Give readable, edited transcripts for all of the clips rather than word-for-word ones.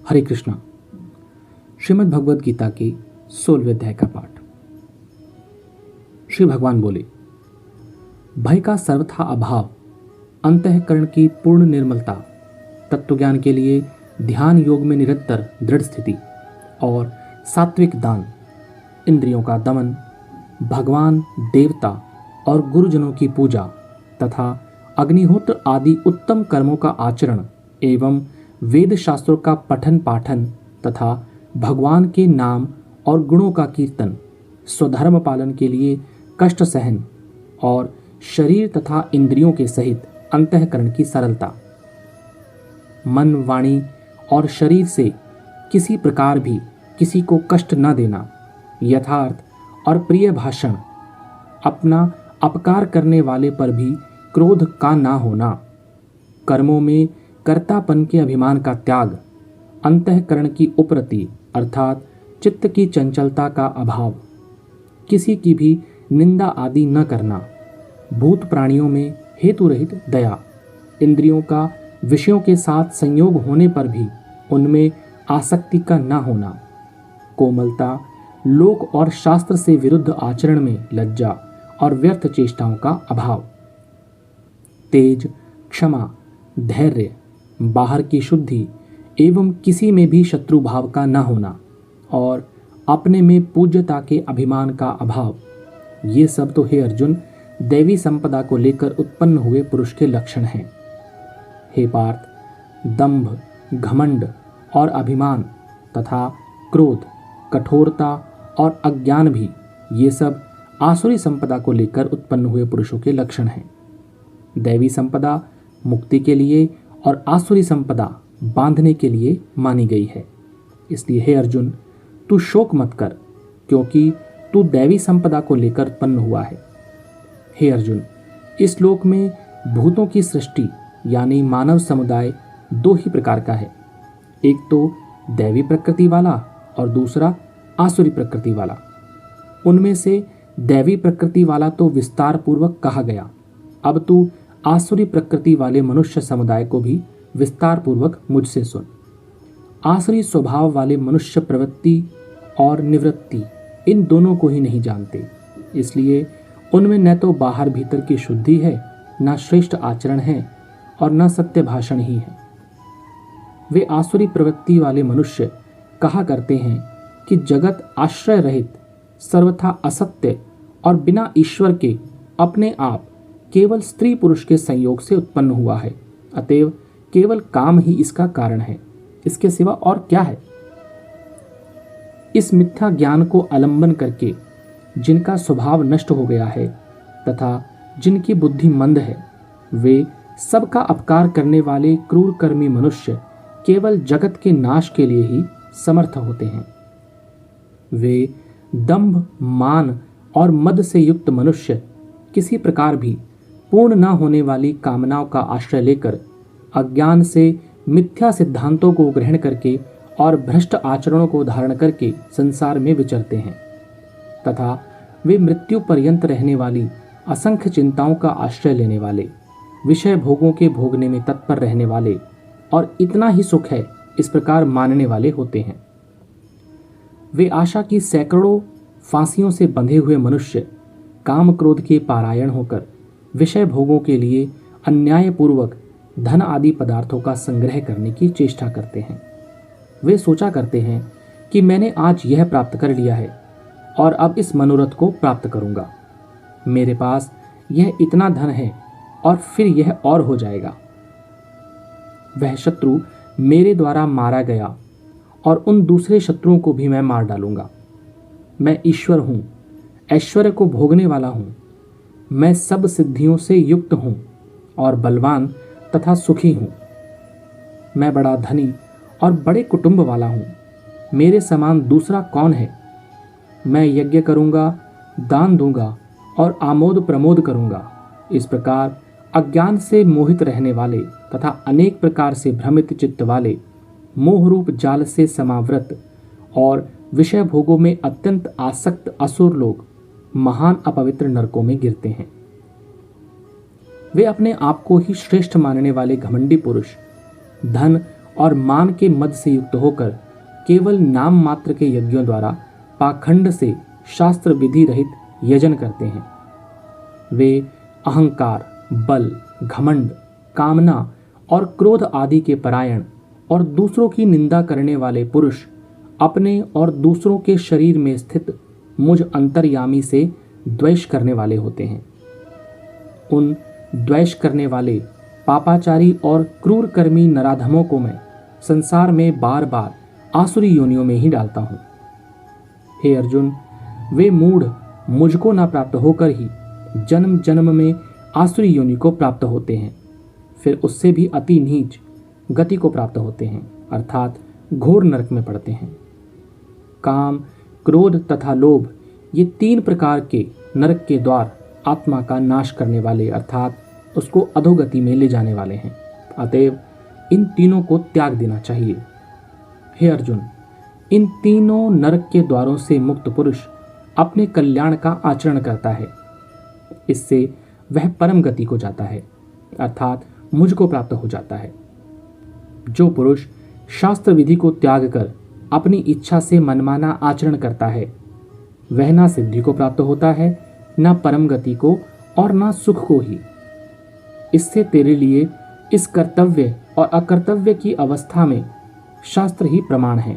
हरे कृष्णा। श्रीमद् भगवद गीता के 16वें अध्याय का पाठ। श्री भगवान बोले, भय का सर्वथा अभाव, अंतःकरण की पूर्ण निर्मलता, तत्वज्ञान के लिए ध्यान योग में निरंतर दृढ़ स्थिति और सात्विक दान, इंद्रियों का दमन, भगवान, देवता और गुरुजनों की पूजा तथा अग्निहोत्र आदि उत्तम कर्मों का आचरण एवं वेद शास्त्रों का पठन पाठन तथा भगवान के नाम और गुणों का कीर्तन, स्वधर्म पालन के लिए कष्ट सहन और शरीर तथा इंद्रियों के सहित अंतःकरण की सरलता, मन, वाणी और शरीर से किसी प्रकार भी किसी को कष्ट न देना, यथार्थ और प्रिय भाषण, अपना अपकार करने वाले पर भी क्रोध का ना होना, कर्मों में कर्तापन के अभिमान का त्याग, अंतःकरण की उपरति अर्थात चित्त की चंचलता का अभाव, किसी की भी निंदा आदि न करना, भूत प्राणियों में हेतु रहित दया, इंद्रियों का विषयों के साथ संयोग होने पर भी उनमें आसक्ति का न होना, कोमलता, लोक और शास्त्र से विरुद्ध आचरण में लज्जा और व्यर्थ चेष्टाओं का अभाव, तेज, क्षमा, धैर्य, बाहर की शुद्धि एवं किसी में भी शत्रु भाव का न होना और अपने में पूज्यता के अभिमान का अभाव, ये सब तो हे अर्जुन दैवी संपदा को लेकर उत्पन्न हुए पुरुष के लक्षण हैं। हे पार्थ, दंभ, घमंड और अभिमान तथा क्रोध, कठोरता और अज्ञान भी ये सब आसुरी संपदा को लेकर उत्पन्न हुए पुरुषों के लक्षण हैं। दैवी संपदा मुक्ति के लिए और आसुरी संपदा बांधने के लिए मानी गई है। इसलिए हे अर्जुन, तू शोक मत कर, क्योंकि तू दैवी संपदा को लेकर उत्पन्न हुआ है। हे अर्जुन, इस लोक में भूतों की सृष्टि यानी मानव समुदाय दो ही प्रकार का है, एक तो दैवी प्रकृति वाला और दूसरा आसुरी प्रकृति वाला। उनमें से दैवी प्रकृति वाला तो विस्तार पूर्वक कहा गया, अब तू आसुरी प्रकृति वाले मनुष्य समुदाय को भी विस्तार पूर्वक मुझसे सुन। आसुरी स्वभाव वाले मनुष्य प्रवृत्ति और निवृत्ति इन दोनों को ही नहीं जानते, इसलिए उनमें न तो बाहर भीतर की शुद्धि है, न श्रेष्ठ आचरण है और न सत्य भाषण ही है। वे आसुरी प्रवृत्ति वाले मनुष्य कहा करते हैं कि जगत आश्रय रहित, सर्वथा असत्य और बिना ईश्वर के अपने आप केवल स्त्री पुरुष के संयोग से उत्पन्न हुआ है, अतएव केवल काम ही इसका कारण है, इसके सिवा और क्या है। इस मिथ्या ज्ञान को अवलंबन करके जिनका स्वभाव नष्ट हो गया है तथा जिनकी बुद्धि मंद है, वे सबका अपकार करने वाले क्रूर कर्मी मनुष्य केवल जगत के नाश के लिए ही समर्थ होते हैं। वे दंभ, मान और मद से युक्त मनुष्य किसी प्रकार भी पूर्ण न होने वाली कामनाओं का आश्रय लेकर अज्ञान से मिथ्या सिद्धांतों को ग्रहण करके और भ्रष्ट आचरणों को धारण करके संसार में विचरते हैं तथा वे मृत्यु पर्यंत रहने वाली असंख्य चिंताओं का आश्रय लेने वाले, विषय भोगों के भोगने में तत्पर रहने वाले और इतना ही सुख है इस प्रकार मानने वाले होते हैं। वे आशा की सैकड़ों फांसियों से बंधे हुए मनुष्य काम क्रोध के पारायण होकर विषय भोगों के लिए अन्यायपूर्वक धन आदि पदार्थों का संग्रह करने की चेष्टा करते हैं। वे सोचा करते हैं कि मैंने आज यह प्राप्त कर लिया है और अब इस मनोरथ को प्राप्त करूंगा, मेरे पास यह इतना धन है और फिर यह और हो जाएगा। वह शत्रु मेरे द्वारा मारा गया और उन दूसरे शत्रुओं को भी मैं मार डालूंगा। मैं ईश्वर हूं, ऐश्वर्य को भोगने वाला हूं, मैं सब सिद्धियों से युक्त हूं और बलवान तथा सुखी हूं। मैं बड़ा धनी और बड़े कुटुंब वाला हूं, मेरे समान दूसरा कौन है। मैं यज्ञ करूंगा, दान दूंगा और आमोद प्रमोद करूंगा। इस प्रकार अज्ञान से मोहित रहने वाले तथा अनेक प्रकार से भ्रमित चित्त वाले, मोह रूप जाल से समावृत और विषय भोगों में अत्यंत आसक्त असुर लोग महान अपवित्र नरकों में गिरते हैं। वे अपने आप को ही श्रेष्ठ मानने वाले घमंडी पुरुष धन और मान के मद से युक्त होकर केवल नाम मात्र के यज्ञों द्वारा पाखंड से शास्त्र विधि रहित यजन करते हैं। वे अहंकार, बल, घमंड, कामना और क्रोध आदि के परायण और दूसरों की निंदा करने वाले पुरुष अपने और दूसरों के शरीर में स्थित मुझ अंतर्यामी से द्वेष करने वाले होते हैं। उन द्वेष करने वाले पापाचारी और क्रूर कर्मी नराधमों को मैं संसार में बार बार आसुरी योनियों में ही डालता हूँ। हे अर्जुन, वे मूढ़ मुझको न प्राप्त होकर ही जन्म जन्म में आसुरी योनि को प्राप्त होते हैं, फिर उससे भी अति नीच गति को प्राप्त होते हैं, अर्थात घोर नरक में पड़ते हैं। काम, क्रोध तथा लोभ ये 3 प्रकार के नरक के द्वार आत्मा का नाश करने वाले अर्थात उसको अधोगति में ले जाने वाले हैं। अतएव इन तीनों को त्याग देना चाहिए। हे अर्जुन, इन तीनों नरक के द्वारों से मुक्त पुरुष अपने कल्याण का आचरण करता है। इससे वह परम गति को जाता है, अर्थात मुझको प्राप्त हो जाता है। जो पुरुष शास्त्र विधि को त्याग कर अपनी इच्छा से मनमाना आचरण करता है, वह ना सिद्धि को प्राप्त होता है, ना परम गति को और ना सुख को ही। इससे तेरे लिए इस कर्तव्य और अकर्तव्य की अवस्था में शास्त्र ही प्रमाण है।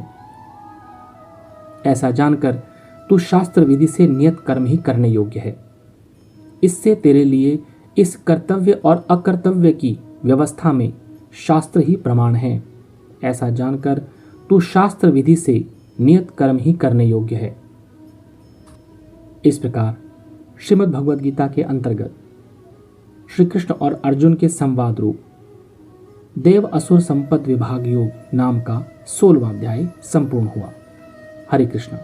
ऐसा जानकर तू शास्त्र विधि से नियत कर्म ही करने योग्य है। इससे तेरे लिए इस कर्तव्य और अकर्तव्य की व्यवस्था में शास्त्र ही प्रमाण है। ऐसा जानकर तू शास्त्र विधि से नियत कर्म ही करने योग्य है। इस प्रकार श्रीमद् भगवद गीता के अंतर्गत श्री कृष्ण और अर्जुन के संवाद रूप देव असुर संपद विभाग योग नाम का 16वां अध्याय संपूर्ण हुआ। हरे कृष्ण।